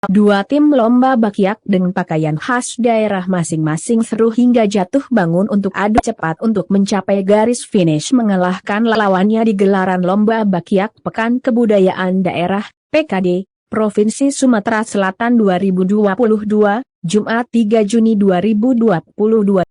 Dua tim lomba bakyak dengan pakaian khas daerah masing-masing seru hingga jatuh bangun untuk adu cepat untuk mencapai garis finish mengalahkan lawannya di gelaran lomba bakyak Pekan Kebudayaan Daerah, PKD, Provinsi Sumatera Selatan 2022, Jumat 3 Juni 2022.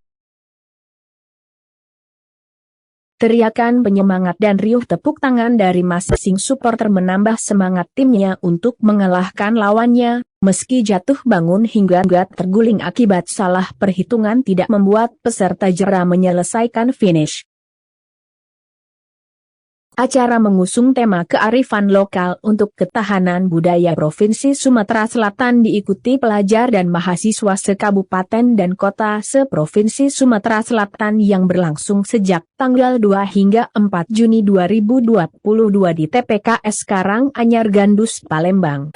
Teriakan penyemangat dan riuh tepuk tangan dari masing-masing supporter menambah semangat timnya untuk mengalahkan lawannya, meski jatuh bangun hingga terguling akibat salah perhitungan tidak membuat peserta jera menyelesaikan finish. Acara mengusung tema kearifan lokal untuk ketahanan budaya Provinsi Sumatera Selatan diikuti pelajar dan mahasiswa sekabupaten dan kota se-Provinsi Sumatera Selatan yang berlangsung sejak tanggal 2 hingga 4 Juni 2022 di TPKS Karanganyar Gandus, Palembang.